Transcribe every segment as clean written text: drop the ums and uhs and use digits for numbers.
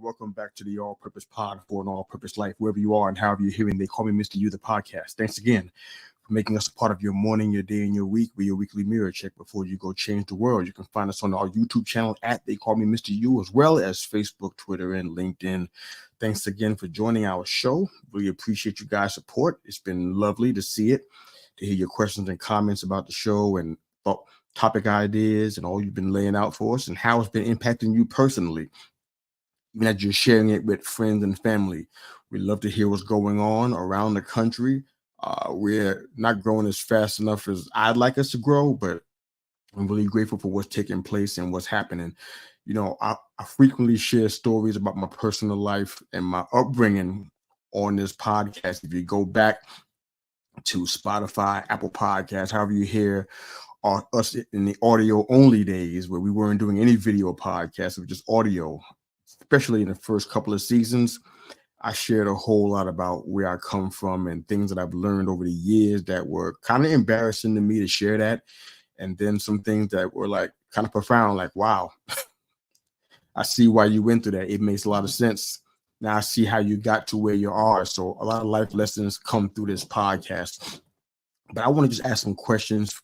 welcome back to the All Purpose Pod for an All Purpose Life, wherever you are and however you're hearing. They call me Mr. You, the podcast. Thanks again for making us a part of your morning, your day, and your week with your weekly mirror check before you go change the world. You can find us on our YouTube channel at They Call Me Mr. You, as well as Facebook, Twitter, and LinkedIn. Thanks again for joining our show. Really appreciate you guys' support. It's been lovely to see it, to hear your questions and comments about the show and topic ideas and all you've been laying out for us and how it's been impacting you personally, even as you're sharing it with friends and family. We love to hear what's going on around the country. We're not growing as fast enough as I'd like us to grow, but I'm really grateful for what's taking place and what's happening. You know, I frequently share stories about my personal life and my upbringing on this podcast. If you go back to Spotify, Apple Podcasts, however you hear us in the audio only days where we weren't doing any video podcasts, it was just audio, especially in the first couple of seasons, I shared a whole lot about where I come from and things that I've learned over the years that were kind of embarrassing to me to share that. And then some things that were like kind of profound, like, wow, I see why you went through that. It makes a lot of sense. Now I see how you got to where you are. So a lot of life lessons come through this podcast. But I want to just ask some questions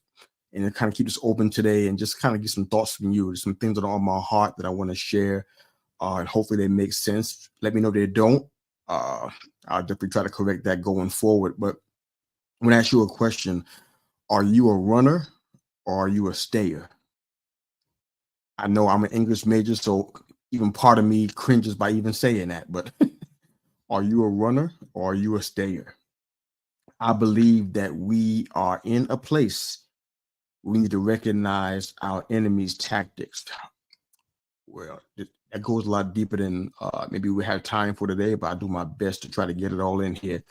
and kind of keep this open today and just kind of get some thoughts from you. There's some things that are on my heart that I want to share. And hopefully they make sense. Let me know if they don't. I'll definitely try to correct that going forward. But I'm going to ask you a question. Are you a runner or are you a stayer? I know I'm an English major, so even part of me cringes by even saying that. But are you a runner or are you a stayer? I believe that we are in a place we need to recognize our enemy's tactics. Well, that goes a lot deeper than maybe we have time for today, but I do my best to try to get it all in here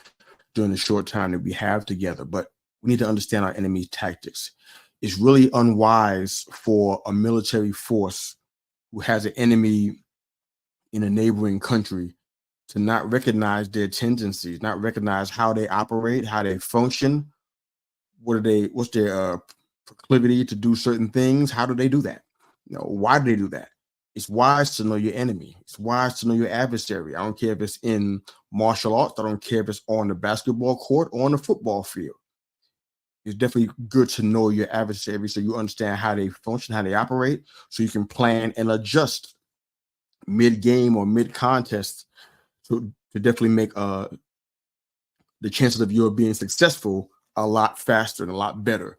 during the short time that we have together. But we need to understand our enemy's tactics. It's really unwise for a military force who has an enemy in a neighboring country to not recognize their tendencies, not recognize how they operate, how they function. What's their proclivity to do certain things? How do they do that? Why do they do that? It's wise to know your enemy. It's wise to know your adversary. I don't care if it's in martial arts. I don't care if it's on the basketball court or on the football field. It's definitely good to know your adversary so you understand how they function, how they operate, so you can plan and adjust mid-game or mid-contest to definitely make the chances of you being successful a lot faster and a lot better.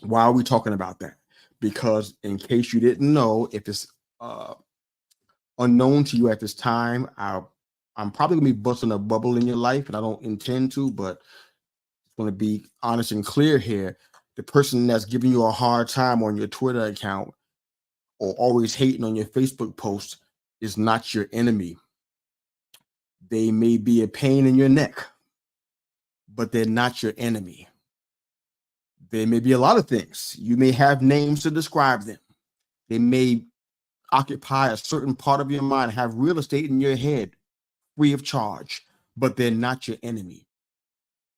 Why are we talking about that? Because in case you didn't know, if it's unknown to you at this time, I'm probably gonna be busting a bubble in your life, and I don't intend to, but I want to be honest and clear here. The person that's giving you a hard time on your Twitter account or always hating on your Facebook post is not your enemy. They may be a pain in your neck, but they're not your enemy. They may be a lot of things. You may have names to describe them. They may occupy a certain part of your mind, have real estate in your head free of charge, but they're not your enemy.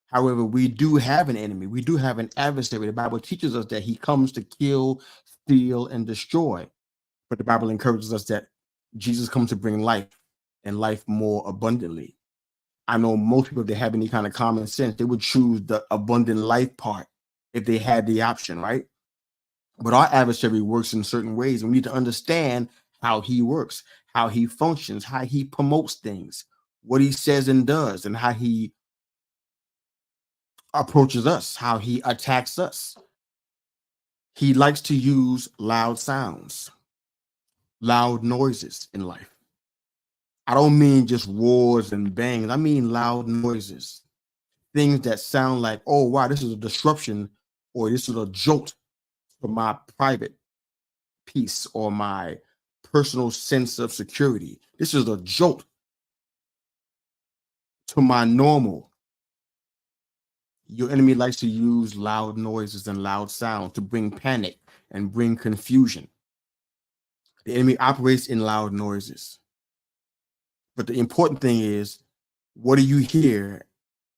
However, we do have an enemy. We do have an adversary. The Bible teaches us that he comes to kill, steal, and destroy. But the Bible encourages us that Jesus comes to bring life and life more abundantly. I know most people, if they have any kind of common sense, they would choose the abundant life part if they had the option, right? But our adversary works in certain ways, and we need to understand how he works, how he functions, how he promotes things, what he says and does, and how he approaches us, how he attacks us. He likes to use loud sounds, loud noises in life. I don't mean just roars and bangs. I mean loud noises, things that sound like, oh, wow, this is a disruption, or this is a jolt for my private peace or my personal sense of security. This is a jolt to my normal. Your enemy likes to use loud noises and loud sounds to bring panic and bring confusion. The enemy operates in loud noises. But the important thing is, what do you hear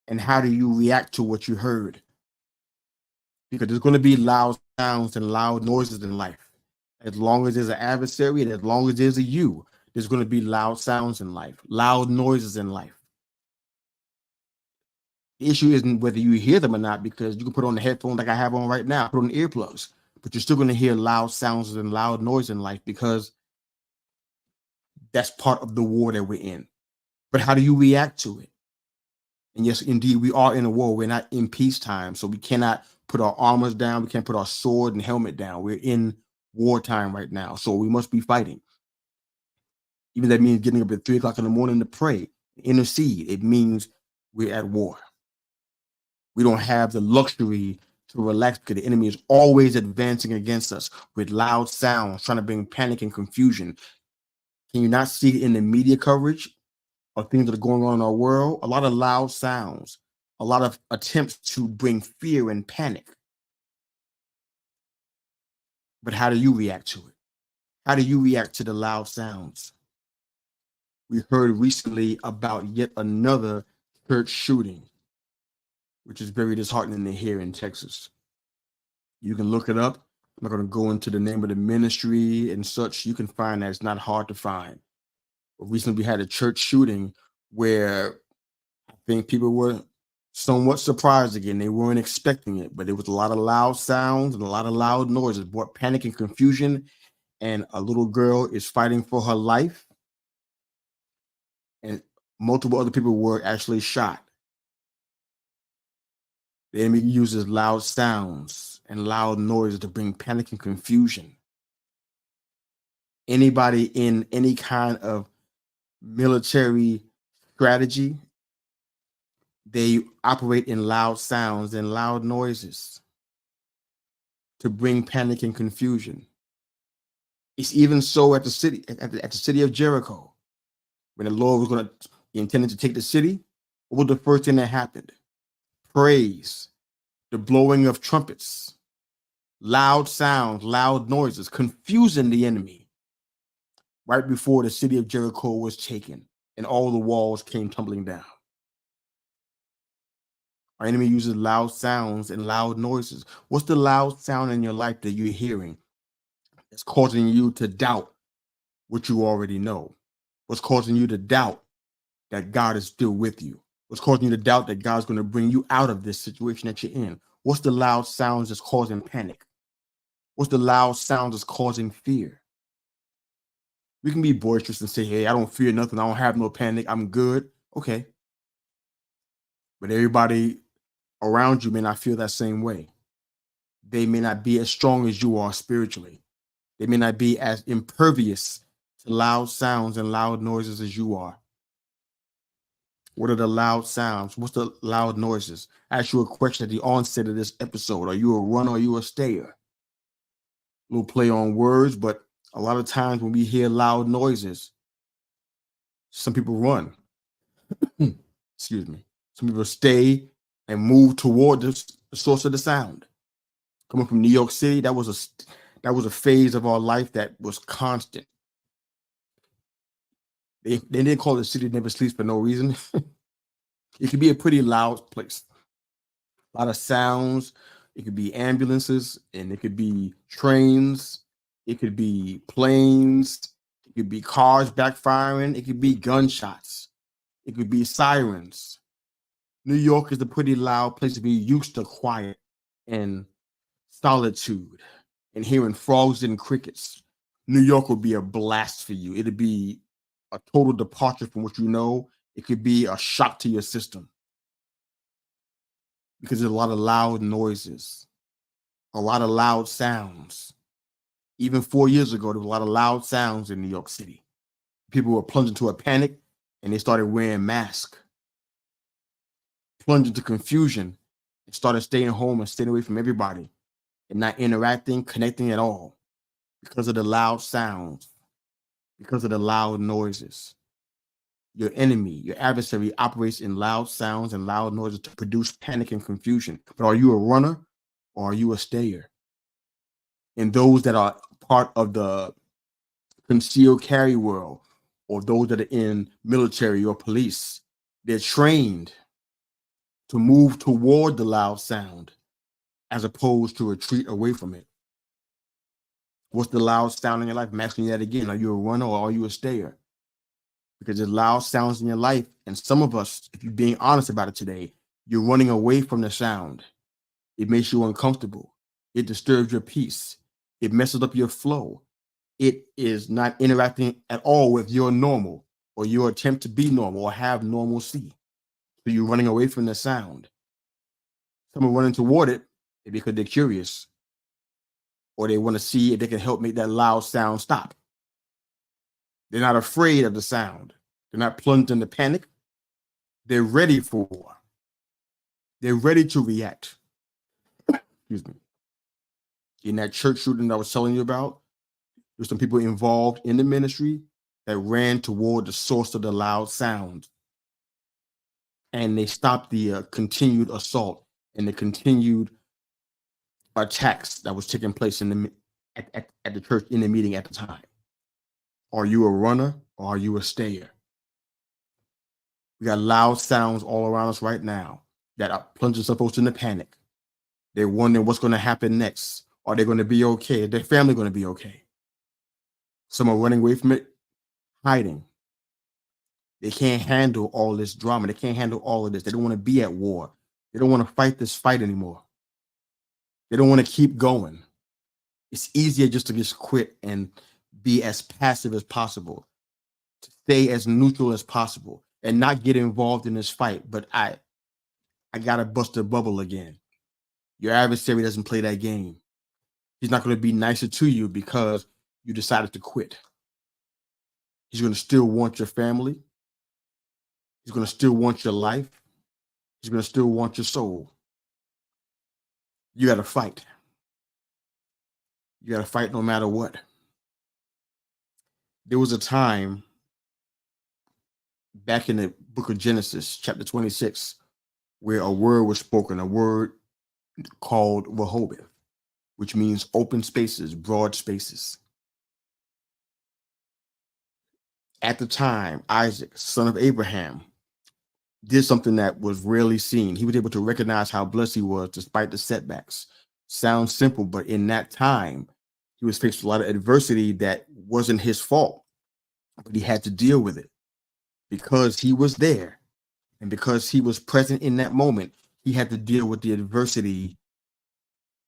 and how do you react to what you heard? Because there's going to be loud sounds and loud noises in life. As long as there's an adversary and as long as there's a you, There's going to be loud sounds in life, loud noises in life. The issue isn't whether you hear them or not, because you can put on the headphones like I have on right now, put on earplugs, but you're still going to hear loud sounds and loud noise in life, because that's part of the war that we're in. But how do you react to it? And yes, indeed, we are in a war. We're not in peacetime, so we cannot put our armors down. We can't put our sword and helmet down. We're in wartime right now, so we must be fighting. Even that means getting up at 3 o'clock in the morning to pray, intercede. It means we're at war. We don't have the luxury to relax, because the enemy is always advancing against us with loud sounds, trying to bring panic and confusion. Can you not see it in the media coverage of things that are going on in our world? A lot of loud sounds, a lot of attempts to bring fear and panic. But how do you react to it? How do you react to the loud sounds? We heard recently about yet another church shooting, which is very disheartening to hear in Texas. You can look it up. I'm not going to go into the name of the ministry and such. You can find that. It's not hard to find. But recently we had a church shooting where I think people were somewhat surprised again. They weren't expecting it, but there was a lot of loud sounds and a lot of loud noises, brought panic and confusion. And a little girl is fighting for her life, and multiple other people were actually shot. The enemy uses loud sounds and loud noises to bring panic and confusion. Anybody in any kind of military strategy, they operate in loud sounds and loud noises to bring panic and confusion. It's even so at the city of Jericho. When the Lord was going to intended to take the city, what was the first thing that happened? Praise, the blowing of trumpets, loud sounds, loud noises, confusing the enemy right before the city of Jericho was taken and all the walls came tumbling down. Our enemy uses loud sounds and loud noises. What's the loud sound in your life that you're hearing that's causing you to doubt what you already know? What's causing you to doubt that God is still with you? What's causing you to doubt that God's going to bring you out of this situation that you're in? What's the loud sounds that's causing panic? What's the loud sound that's causing fear? We can be boisterous and say, hey, I don't fear nothing. I don't have no panic. I'm good. Okay. But everybody around you may not feel that same way. They may not be as strong as you are spiritually. They may not be as impervious to loud sounds and loud noises as you are. What are the loud sounds? What's the loud noises? I asked you a question at the onset of this episode. Are you a runner or are you a stayer? A little play on words, but a lot of times when we hear loud noises, some people run. Excuse me. Some people stay and move toward the source of the sound. Coming from New York City, that was a phase of our life that was constant. They didn't call it the city never sleeps for no reason. It could be a pretty loud place. A lot of sounds. It could be ambulances, and it could be trains. It could be planes. It could be cars backfiring. It could be gunshots. It could be sirens. New York is a pretty loud place to be used to quiet and solitude and hearing frogs and crickets. New York would be a blast for you. It'd be a total departure from what you know. It could be a shock to your system because there's a lot of loud noises, a lot of loud sounds. Even 4 years ago, there was a lot of loud sounds in New York City. People were plunged into a panic and they started wearing masks, plunged into confusion and started staying home and staying away from everybody and not interacting, connecting at all because of the loud sounds, because of the loud noises. Your enemy, your adversary operates in loud sounds and loud noises to produce panic and confusion. But are you a runner or are you a stayer? And those that are part of the concealed carry world or those that are in military or police, they're trained to move toward the loud sound as opposed to retreat away from it. What's the loud sound in your life? I'm asking you that again. Are you a runner or are you a stayer? because there's loud sounds in your life. And some of us, if you're being honest about it today, you're running away from the sound. It makes you uncomfortable. It disturbs your peace. It messes up your flow. It is not interacting at all with your normal or your attempt to be normal or have normalcy. So you're running away from the sound. Some are running toward it because they're curious or they want to see if they can help make that loud sound stop. They're not afraid of the sound. They're not plunged into panic. They're ready for war. They're ready to react. Excuse me. In that church shooting that I was telling you about, there's some people involved in the ministry that ran toward the source of the loud sound. And they stopped the continued assault and the continued attacks that was taking place at the church in the meeting at the time. Are you a runner or are you a stayer? We got loud sounds all around us right now that are plunging some folks into panic. They're wondering what's going to happen next. Are they going to be okay? Is their family going to be okay? Some are running away from it, hiding. They can't handle all this drama. They can't handle all of this. They don't want to be at war. They don't want to fight this fight anymore. They don't want to keep going. It's easier just to just quit and be as passive as possible, to stay as neutral as possible and not get involved in this fight. But I got to bust a bubble again. Your adversary doesn't play that game. He's not going to be nicer to you because you decided to quit. He's going to still want your family. He's going to still want your life. He's going to still want your soul. You got to fight. You got to fight no matter what. There was a time back in the book of Genesis, chapter 26, where a word was spoken, a word called Rehoboth, which means open spaces, broad spaces. At the time, Isaac, son of Abraham, did something that was rarely seen. He was able to recognize how blessed he was despite the setbacks. Sounds simple, but in that time, he was faced with a lot of adversity that wasn't his fault, but he had to deal with it because he was there. And because he was present in that moment, he had to deal with the adversity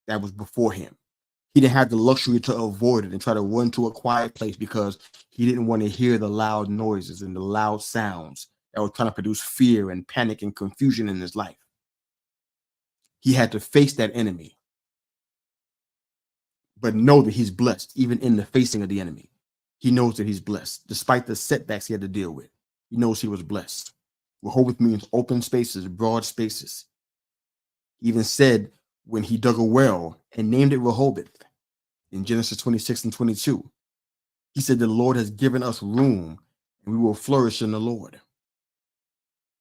that was before him. He didn't have the luxury to avoid it and try to run to a quiet place because he didn't want to hear the loud noises and the loud sounds that were trying to produce fear and panic and confusion in his life. He had to face that enemy, but know that he's blessed even in the facing of the enemy. He knows that he's blessed despite the setbacks he had to deal with. He knows he was blessed. Rehoboth means open spaces, broad spaces. He even said when he dug a well and named it Rehoboth in Genesis 26 and 22, he said, the Lord has given us room and we will flourish in the Lord.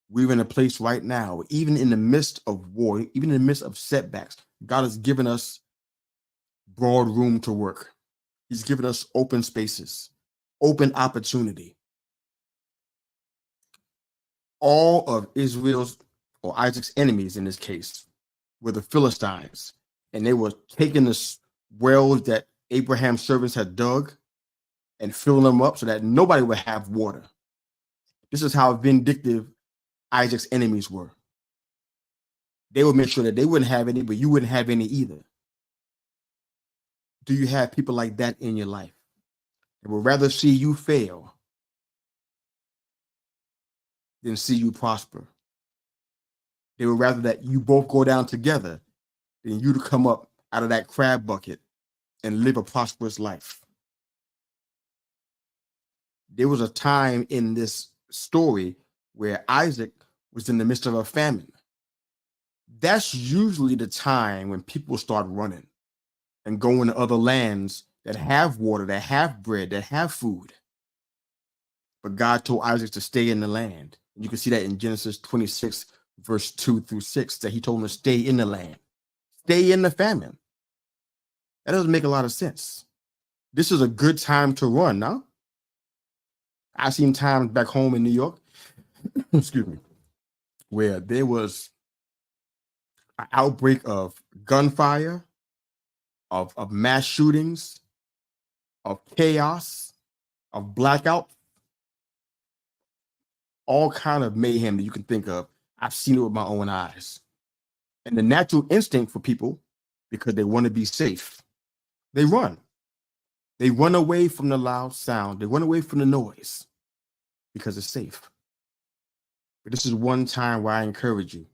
We're in a place right now, even in the midst of war, even in the midst of setbacks, God has given us broad room to work. He's given us open spaces, open opportunity. All of Israel's or Isaac's enemies in this case were the Philistines, and they were taking the wells that Abraham's servants had dug and filling them up so that nobody would have water. This is how vindictive Isaac's enemies were. They would make sure that they wouldn't have any, but you wouldn't have any either. Do you have people like that in your life? They would rather see you fail than see you prosper. They would rather that you both go down together than you to come up out of that crab bucket and live a prosperous life. There was a time in this story where Isaac was in the midst of a famine. That's usually the time when people start running and going to other lands that have water, that have bread, that have food. But God told Isaac to stay in the land. You can see that in Genesis 26, verse 2 through 6, that he told him to stay in the land, stay in the famine. That doesn't make a lot of sense. This is a good time to run, no? I've seen times back home in New York, excuse me, where there was an outbreak of gunfire, of mass shootings, of chaos, of blackout. all kind of mayhem that you can think of. I've seen it with my own eyes. And the natural instinct for people, because they want to be safe, they run. They run away from the loud sound. They run away from the noise because it's safe. But this is one time where I encourage you.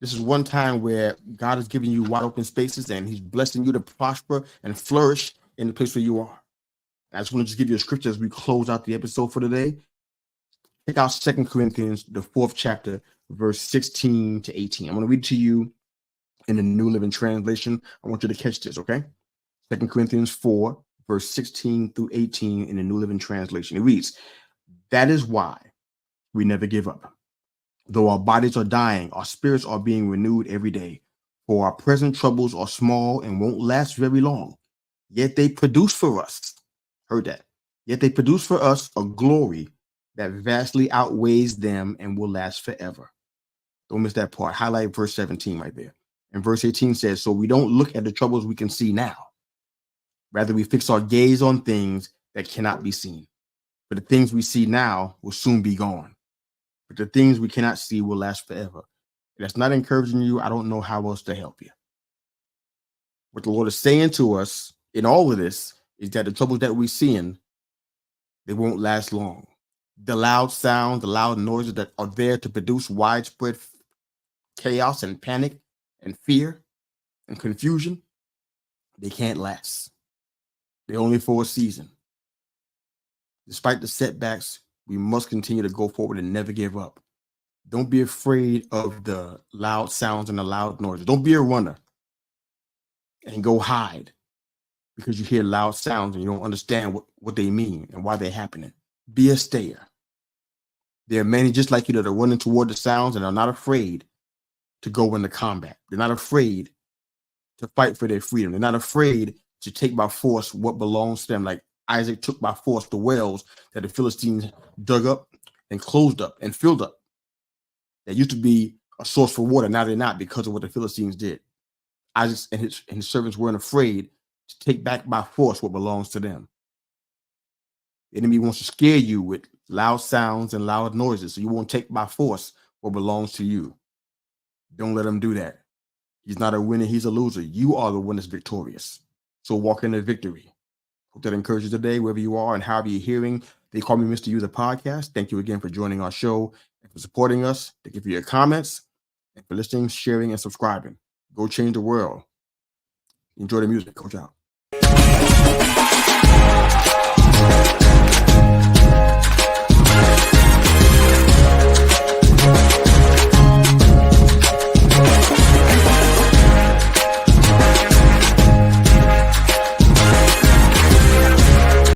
This is one time where God is giving you wide open spaces and he's blessing you to prosper and flourish in the place where you are. I just want to just give you a scripture as we close out the episode for today. Check out 2 Corinthians, the 4th chapter, verse 16 to 18. I'm going to read it to you in the New Living Translation. I want you to catch this, okay? 2 Corinthians 4, verse 16 through 18 in the New Living Translation. It reads, "That is why we never give up. Though our bodies are dying, our spirits are being renewed every day. For our present troubles are small and won't last very long. Yet they produce for us," heard that, "yet they produce for us a glory that vastly outweighs them and will last forever." Don't miss that part. Highlight verse 17 right there. And verse 18 says, "So we don't look at the troubles we can see now. Rather, we fix our gaze on things that cannot be seen. For the things we see now will soon be gone. But the things we cannot see will last forever." If that's not encouraging you, I don't know how else to help you. What the Lord is saying to us in all of this is that the troubles that we're seeing, they won't last long. The loud sounds, the loud noises that are there to produce widespread chaos and panic and fear and confusion, they can't last. They're only for a season. Despite the setbacks, we must continue to go forward and never give up. Don't be afraid of the loud sounds and the loud noises. Don't be a runner and go hide because you hear loud sounds and you don't understand what they mean and why they're happening. Be a stayer. There are many just like you that are running toward the sounds and are not afraid to go into combat. They're not afraid to fight for their freedom. They're not afraid to take by force what belongs to them, like Isaac took by force the wells that the Philistines dug up and closed up and filled up. That used to be a source for water. Now they're not because of what the Philistines did. Isaac and his servants weren't afraid to take back by force what belongs to them. The enemy wants to scare you with loud sounds and loud noises, so you won't take by force what belongs to you. Don't let him do that. He's not a winner, he's a loser. You are the one that's victorious. So walk in the victory. Hope that encourages today, wherever you are and however you're hearing. They Call Me Mr. You, the podcast. Thank you again for joining our show and for supporting us. Thank you for your comments and for listening, sharing, and subscribing. Go change the world. Enjoy the music. Coach out.